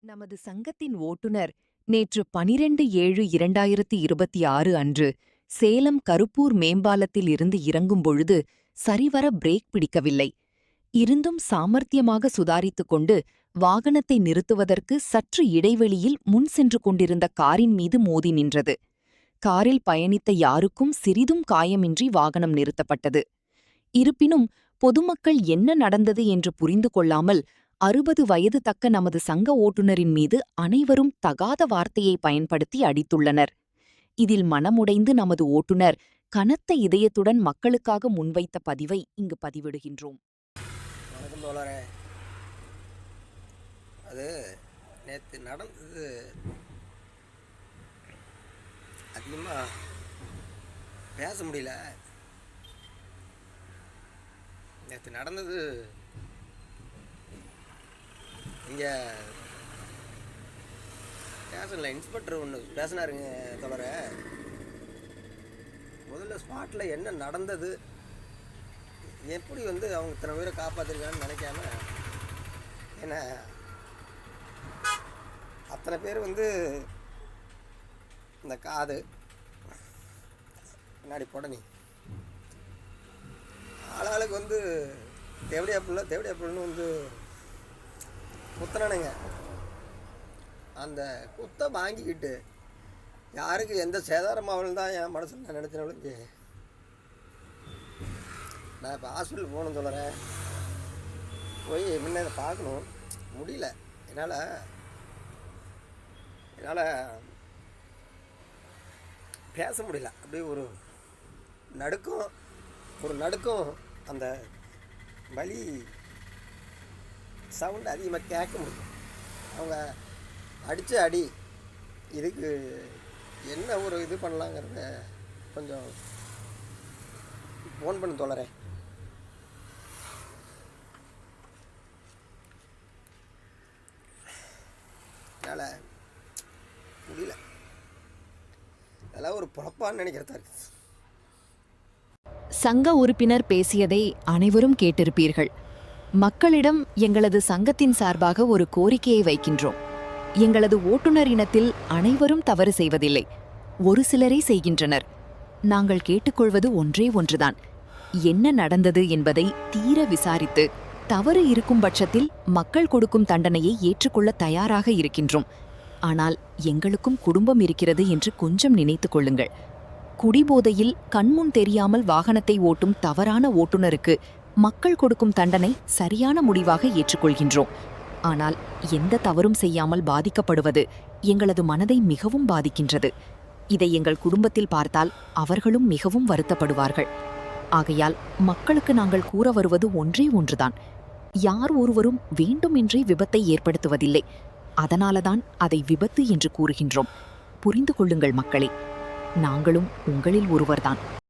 நமது சங்கத்தின் ஓட்டுநர் நேற்று 12/7/2026 அன்று சேலம் கருப்பூர் மேம்பாலத்தில் இருந்து இறங்கும் பொழுது சரிவர பிரேக் பிடிக்கவில்லை. இருந்தும் சாமர்த்தியமாக சுதாரித்துக் கொண்டு வாகனத்தை நிறுத்துவதற்கு சற்று இடைவெளியில் முன் சென்று கொண்டிருந்த காரின் மீது மோதி நின்றது. காரில் பயணித்த யாருக்கும் சிறிதும் காயமின்றி வாகனம் நிறுத்தப்பட்டது. இருப்பினும் பொதுமக்கள் என்ன நடந்தது என்று புரிந்து கொள்ளாமல் 60 வயது தக்க நமது சங்க ஓட்டுநரின் மீது அனைவரும் தகாத வார்த்தையை பயன்படுத்தி அடித்துள்ளனர். இதில் மனமுடைந்து நமது ஓட்டுநர் கனத்த இதயத்துடன் மக்களுக்காக முன்வைத்த பதிவை இங்கு பதிவிடுகின்றோம். வணக்கம் தோழரே. அது நேற்று நடந்தது அதிகமாக பேச முடியல. நேற்று நடந்தது இங்கே ஸ்டேஷனில் இன்ஸ்பெக்டர் ஒன்று பேசினாருங்க தோழரே. முதல்ல ஸ்பாட்டில் என்ன நடந்தது, எப்படி அவங்க இத்தனை பேரை காப்பாற்றிருக்கான்னு நினைக்காம, ஏன்னா அத்தனை பேர் இந்த காது பின்னாடி புடனி ஆளாளுக்கு தேவடியாப்புலன்னு குத்தனானுங்க. அந்த குத்த வாங்கிக்கிட்டு யாருக்கு எந்த சேதாரமாவலும் தான் என் மனசில் நான் நினச்சினவளுக்கு. நான் இப்போ ஹாஸ்பிட்டல் போகணும் சொல்கிறேன், போய் முன்ன இதை பார்க்கணும். முடியல, என்னால் பேச முடியல. அப்படியே ஒரு நடுக்கம், அந்த வலி சவுண்டு அதிகமாக கேட்க முடியும். அவங்க அடித்த அடி, இதுக்கு என்ன ஒரு இது பண்ணலாங்கிறத கொஞ்சம் ஃபோன் பண்ணி தோழறேன். அதனால் முடியல, அதெல்லாம் ஒரு பொழப்பான்னு நினைக்கிறதா இருக்குது. சங்க உறுப்பினர் பேசியதை அனைவரும் கேட்டிருப்பீர்கள். மக்களிடம் எங்களது சங்கத்தின் சார்பாக ஒரு கோரிக்கையை வைக்கின்றோம். எங்களது ஓட்டுநர் இனத்தில் அனைவரும் தவறு செய்வதில்லை, ஒரு சிலரே செய்கின்றனர். நாங்கள் கேட்டுக்கொள்வது ஒன்றே ஒன்றுதான், என்ன நடந்தது என்பதை தீர விசாரித்து தவறு இருக்கும் பட்சத்தில் மக்கள் கொடுக்கும் தண்டனையை ஏற்றுக்கொள்ள தயாராக இருக்கின்றோம். ஆனால் எங்களுக்கும் குடும்பம் இருக்கிறது என்று கொஞ்சம் நினைத்து கொள்ளுங்கள். குடிபோதையில் கண்முன் தெரியாமல் வாகனத்தை ஓட்டும் தவறான ஓட்டுநருக்கு மக்கள் கொடுக்கும் தண்டனை சரியான முடிவாக ஏற்றுக்கொள்கின்றோம். ஆனால் எந்த தவறும் செய்யாமல் பாதிக்கப்படுவது எங்களது மனதை மிகவும் பாதிக்கின்றது. இதை எங்கள் குடும்பத்தில் பார்த்தால் அவர்களும் மிகவும் வருத்தப்படுவார்கள். ஆகையால் மக்களுக்கு நாங்கள் கூற வருவது ஒன்றே ஒன்றுதான், யார் ஒருவரும் வேண்டுமென்றே விபத்தை ஏற்படுத்துவதில்லை. அதனாலதான் அதை விபத்து என்று கூறுகின்றோம். புரிந்து கொள்ளுங்கள் மக்களே, நாங்களும் உங்களில் ஒருவர்தான்.